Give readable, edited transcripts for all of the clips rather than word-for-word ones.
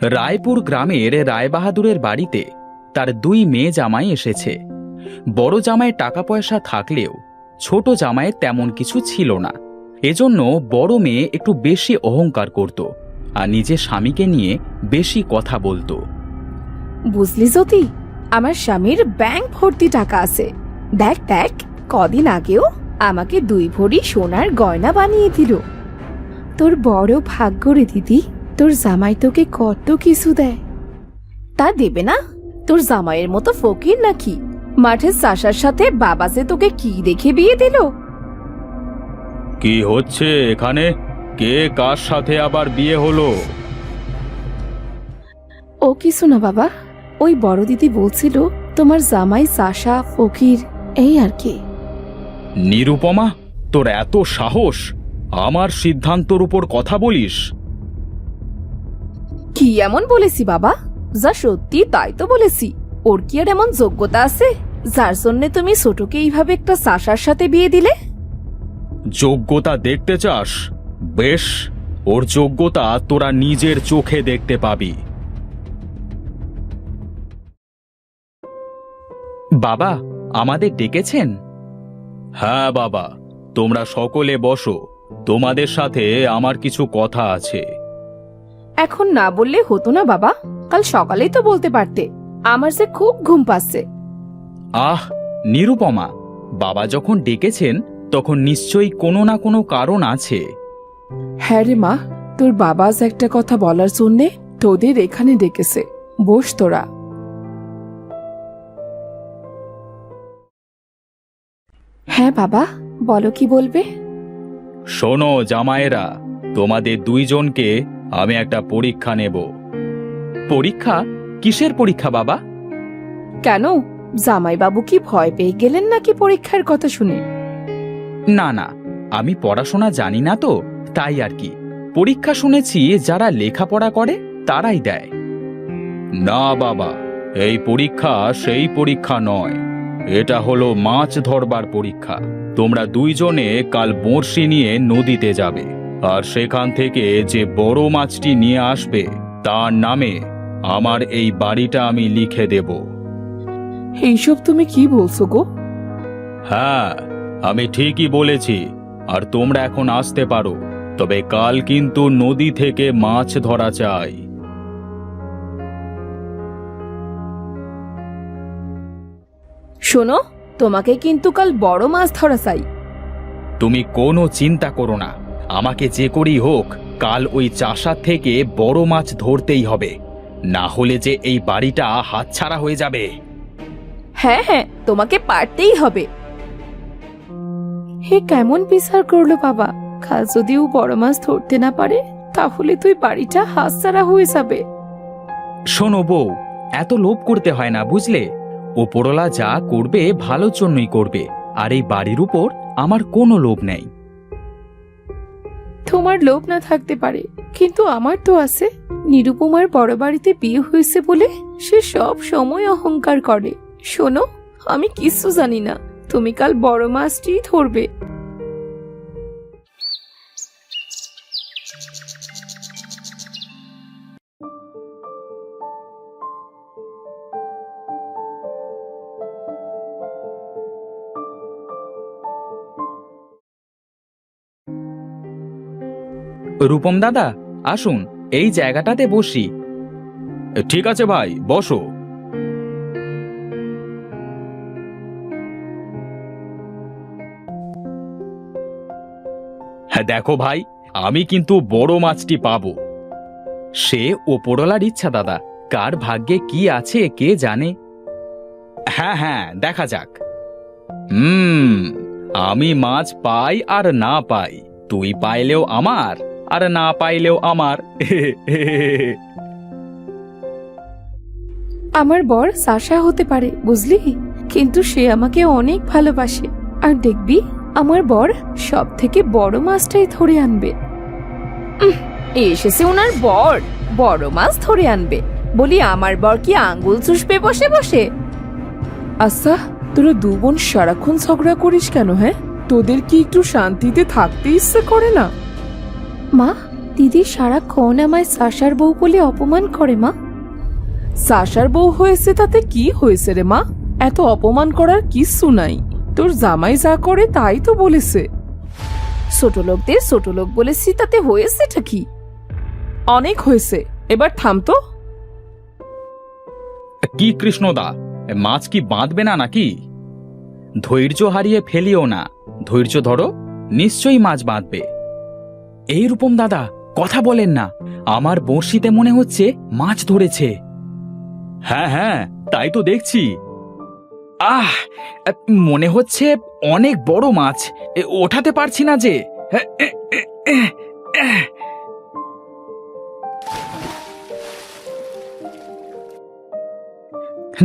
রায়পুর গ্রামের রায়বাহাদুরের বাড়িতে তার দুই মেয়ে জামাই এসেছে। বড় জামাইয়ের টাকা পয়সা থাকলেও ছোট জামাইয়ের তেমন কিছু ছিল না। এজন্য বড় মেয়ে একটু বেশি অহংকার করত আর নিজের স্বামীকে নিয়ে বেশি কথা বলতো। বুঝলি জ্যোতি, আমার স্বামীর ব্যাংক ভর্তি টাকা আছে। দেখ দেখ, কদিন আগেও আমাকে 2 ভরি সোনার গয়না বানিয়ে দিল। তোর বড় ভাগ্য রে দিদি, তোর জামাই তোকে কত কিছু দেয়। তা দেবে না? তোর জামাইয়ের মতো ফকির নাকি? মাঠের চাষার সাথে বাবা যে তোকে কি দেখে বিয়ে দিল? কি হচ্ছে এখানে? কে কার সাথে আবার বিয়ে হলো? ও কিছু না বাবা, ওই বড় দিদি বলছিল তোমার জামাই চাষা ফকির, এই আর কি। নিরুপমা, তোর এত সাহস আমার সিদ্ধান্তর উপর কথা বলিস? কি এমন বলেছি বাবা? যা সত্যি তাই তো বলেছি। ওর কি আর এমন যোগ্যতা আছে যার জন্য তুমি ছোটকে এইভাবে একটা চাষার সাথে বিয়ে দিলে? যোগ্যতা দেখতে চাস? বেশ, ওর যোগ্যতা তোরা নিজের চোখে দেখতে পাবি। বাবা, আমাদের ডেকেছেন? হ্যাঁ বাবা, তোমরা সকলে বসো। তোমাদের সাথে আমার কিছু কথা আছে। এখন না বললে হতো না বাবা? কাল সকালেই তো বলতে পারতে। আমার যে খুব ঘুম পাচ্ছে। আহ নিরুপমা, বাবা যখন ডেকেছেন তখন নিশ্চয়ই কোনো না কোনো কারণ আছে। হ্যাঁ রে মা, তোর বাবা আজ একটা কথা বলার জন্যে তোদের এখানে ডেকেছে। বস তোরা। হ্যাঁ বাবা, বলো কি বলবে? শোনো জামাইয়েরা, তোমাদের দুইজনকে আমি একটা পরীক্ষা নেব। পরীক্ষা? কিসের পরীক্ষা বাবা? কেন, জামাইবাবু কি ভয় পেয়ে গেলেন নাকি পরীক্ষার কথা শুনে? না না, আমি পড়াশোনা জানি না তো, তাই আর কি। পরীক্ষা শুনেছি যারা লেখাপড়া করে তারাই দেয়। না বাবা, এই পরীক্ষা সেই পরীক্ষা নয়। এটা হলো মাছ ধরবার পরীক্ষা। তোমরা দুইজনে কাল বড়শি নিয়ে নদীতে যাবে, আর সেখান থেকে যে বড় মাছটি নিয়ে আসবে তার নামে আমার এই বাড়িটা আমি লিখে দেব। এইসব তুমি কি বলছো গো? হ্যাঁ, আমি ঠিকই বলেছি। আর তোমরা এখন আসতে পারো, তবে কাল কিন্তু নদী থেকে মাছ ধরা চাই। শোনো, তোমাকে কিন্তু কাল বড় মাছ ধরা চাই। তুমি কোনো চিন্তা করো না, আমাকে যে করেই হোক কাল ওই চাষার থেকে বড় মাছ ধরতেই হবে, না হলে যে এই বাড়িটা হাতছাড়া হয়ে যাবে। হ্যাঁ হ্যাঁ, তোমাকে পারতেই হবে। হে কেমন বিচার করলো বাবা! কাল যদি ও বড় মাছ ধরতে না পারে তাহলে তুই বাড়িটা হাতছাড়া হয়ে যাবে। শোনো বউ, এত লোভ করতে হয় না বুঝলে। ওপরওয়ালা যা করবে ভালোর জন্যই করবে, আর এই বাড়ির উপর আমার কোনো লোভ নেই। তোমার লোভ না থাকতে পারে, কিন্তু আমার তো আছে। নিরুপমার বড় বাড়িতে বিয়ে হয়েছে বলে সে সব সময় অহংকার করে। শোনো, আমি কিছু জানি না, তুমি কাল বড় মাছটি ধরবে। রূপম দাদা, আসুন এই জায়গাটাতে বসি। ঠিক আছে ভাই, বসো। হ্যাঁ দেখো ভাই, আমি কিন্তু বড় মাছটি পাবো। সে ওপরওয়ালার ইচ্ছা দাদা, কার ভাগ্যে কি আছে কে জানে। হ্যাঁ হ্যাঁ, দেখা যাক। আমি মাছ পাই আর না পাই, তুই পাইলেও আমার আর না পাইলেও আমার। আমার বর চাষা হতে পারে বুঝলি, কিন্তু সে আমাকে অনেক ভালোবাসে। আর দেখবি আমার বর সব থেকে বড় মাছটাই ধরে আনবে। এসেছে ওনার বর বড় মাছ ধরে আনবে বলি, আমার বর কি আঙ্গুল চুষবে বসে বসে? আচ্ছা, তোরা 2 বোন সারাক্ষণ ঝগড়া করিস কেন? হ্যাঁ, তোদের কি একটু শান্তিতে থাকতে ইচ্ছে করে না? মা, দিদি সারাক্ষণ আমায় সাশার বউ বলে অপমান করে মা। সাশার বউ হয়েছে তাতে কি হয়েছে রে মা? এত অপমান করার কিচ্ছু নাই। তোর জামাই যা করে তাই তো বলেছে। ছোট লোকদের ছোট লোক বলেছি, তাতে হয়েছেটা কি? অনেক হয়েছে, এবার থাম তো। কি কৃষ্ণদা, মাছ কি বাঁধবে না নাকি? ধৈর্য হারিয়ে ফেলিও না, ধৈর্য ধরো, নিশ্চয়ই মাছ বাঁধবে। এই রূপম দাদা, কথা বলেন না, আমার বড়শিতে মনে হচ্ছে মাছ ধরেছে। হ্যাঁ হ্যাঁ, তাই তো দেখছি। আহ, মনে হচ্ছে অনেক বড় মাছ, ওঠাতে পারছি না যে।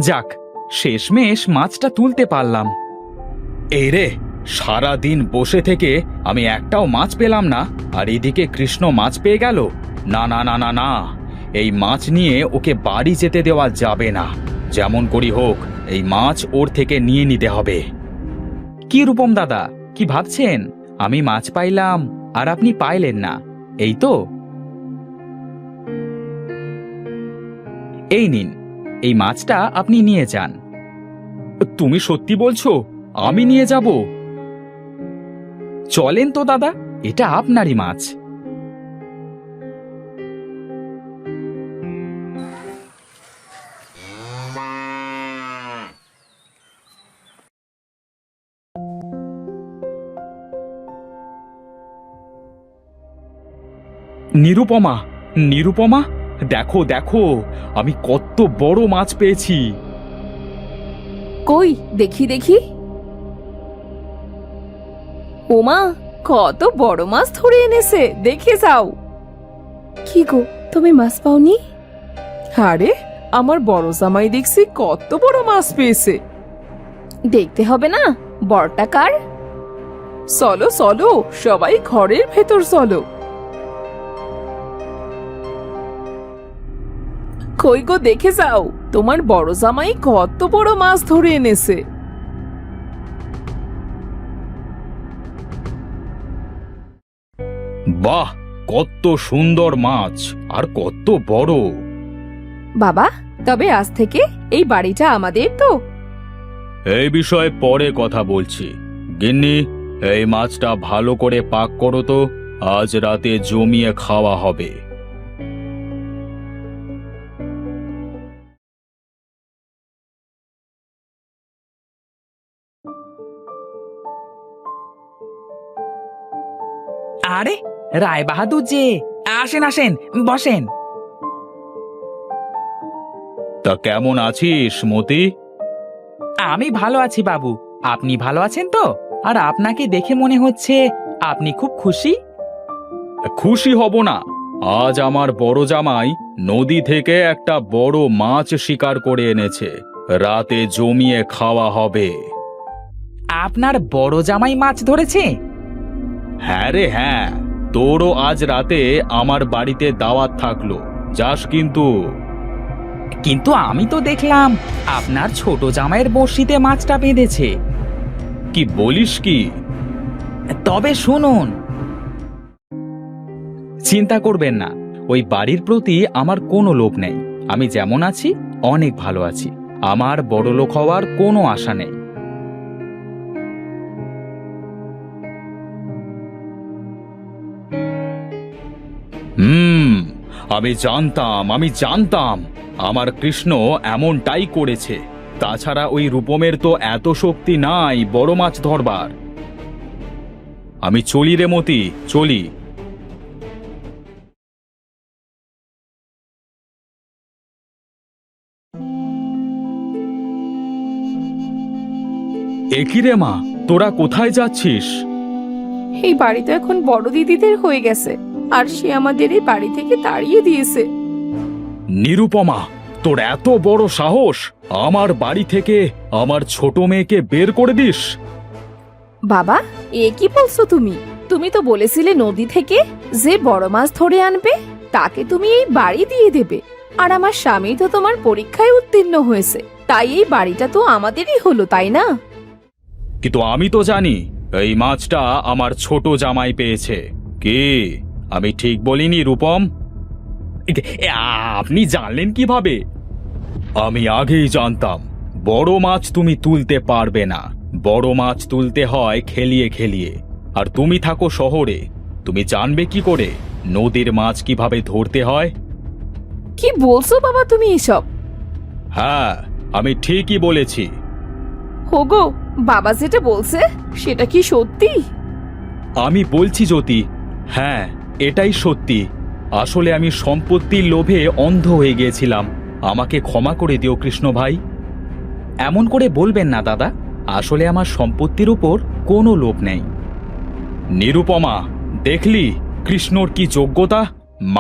যাক, শেষমেশ মাছটা তুলতে পারলাম। এই রে, সারা দিন বসে থেকে আমি একটাও মাছ পেলাম না, আর এদিকে কৃষ্ণ মাছ পেয়ে গেল। না না না না না, এই মাছ নিয়ে ওকে বাড়ি যেতে দেওয়া যাবে না। যেমন করি হোক, এই মাছ ওর থেকে নিয়ে নিতে হবে। কি রূপম দাদা, কি ভাবছেন? আমি মাছ পাইলাম আর আপনি পাইলেন না, এই তো? এই নিন, এই মাছটা আপনি নিয়ে যান। তুমি সত্যি বলছো? আমি নিয়ে যাব? চলেন তো দাদা, এটা আপনারই মাছ। নিরুপমা, নিরুপমা, দেখো দেখো, আমি কত বড় মাছ পেয়েছি। কই দেখি দেখি। ওমা, কত বড় মাছ ধরে এনেছে, দেখে যাও। কি গো, তুমি মাছ পাওনি? আরে, আমার বড় জামাই দেখছি কত বড় মাছ পেয়েছে। দেখতে হবে না বড়টা কার? চলো চলো, সবাই ঘরের ভেতর চলো। কই গো, দেখে যাও, তোমার বড় জামাই কত বড় মাছ ধরে এনেছে। বাহ, কত সুন্দর মাছ, আর কত বড়। বাবা, তবে আজ থেকে এই বাড়িটা আমাদের তো? এই বিষয়ে পরে কথা বলছি। গিন্নি, এই মাছটা ভালো করে পাক করো তো, আজ রাতে জমিয়ে খাওয়া হবে। আরে, রায় বাহাদুর যে, আসেন আসেন, বসেন। তা কেমন আছিস মতি? আমি ভালো আছি বাবু, আপনি ভালো আছেন তো? আর আপনাকে দেখে মনে হচ্ছে আপনি খুব খুশি। খুশি হব না? আজ আমার বড় জামাই নদী থেকে একটা বড় মাছ শিকার করে এনেছে, রাতে জমিয়ে খাওয়া হবে। আপনার বড় জামাই মাছ ধরেছে? হ্যাঁ রে হ্যাঁ, তোরও আজ রাতে আমার বাড়িতে দাওয়াত থাকলো, যাস কিন্তু। কিন্তু আমি তো দেখলাম আপনার ছোট জামাইয়ের বড়শিতে মাছটা বেঁধেছে। কি বলিস কি? তবে শুনুন, চিন্তা করবেন না, ওই বাড়ির প্রতি আমার কোনো লোভ নেই। আমি যেমন আছি অনেক ভালো আছি, আমার বড়লোক হওয়ার কোনো আশা নেই। আমি জানতাম আমার কৃষ্ণ এমনটাই করেছে। তাছাড়া ওই রূপমের তো এত শক্তি নাই বড় মাছ ধরবার। আমি চলি রে মতি, চলি। একই রে মা, তোরা কোথায় যাচ্ছিস? এই বাড়ি তো এখন বড় দিদিদের হয়ে গেছে, আর সে আমাদের এই বাড়ি থেকে তাড়িয়ে দিয়েছে। নিরুপমা, তোর এত বড় সাহস, আমার বাড়ি থেকে আমার ছোট মেয়েকে বের করে দিস? বাবা, এ কি বলছো তুমি? তুমি তো বলেছিলে নদী থেকে যে বড় মাছ ধরে আনবে তাকে তুমি এই বাড়ি দিয়ে দেবে। আর আমার স্বামী তো তোমার পরীক্ষায় উত্তীর্ণ হয়েছে, তাই এই বাড়িটা তো আমাদেরই হলো, তাই না? কিন্তু আমি তো জানি এই মাছটা আমার ছোট জামাই পেয়েছে। কি, আমি ঠিক বলিনি রূপম? আপনি জানলেন কিভাবে? আমি আগেই জানতাম বড় মাছ তুমি তুলতে পারবে না। বড় মাছ তুলতে হয় খেলিয়ে খেলিয়ে। আর তুমি থাকো শহরে, তুমি জানবে কি করে নদীর মাছ কিভাবে ধরতে হয়? কি বলছো বাবা তুমি এসব? হ্যাঁ, আমি ঠিকই বলেছি। হোগো, বাবা যেটা বলছে সেটা কি সত্যি? আমি বলছি জ্যোতি, হ্যাঁ এটাই সত্যি। আসলে আমি সম্পত্তির লোভে অন্ধ হয়ে গিয়েছিলাম। আমাকে ক্ষমা করে দিও কৃষ্ণ ভাই। এমন করে বলবেন না দাদা, আসলে আমার সম্পত্তির উপর কোনো লোভ নেই। নিরুপমা, দেখলি কৃষ্ণর কি যোগ্যতা?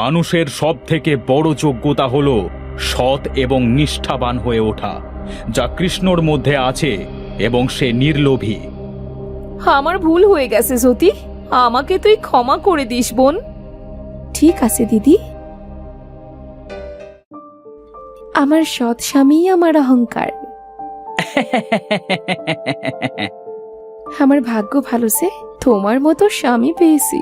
মানুষের সব থেকে বড় যোগ্যতা হলো সৎ এবং নিষ্ঠাবান হয়ে ওঠা, যা কৃষ্ণর মধ্যে আছে, এবং সে নির্লোভী। আমার ভুল হয়ে গেছে জ্যোতি, আমাকে তুই ক্ষমা করে দিস বোন। ঠিক আছে দিদি। আমার সৎ স্বামী আমার অহংকার। আমার ভাগ্য ভালো যে তোমার মতো স্বামী পেয়েছি।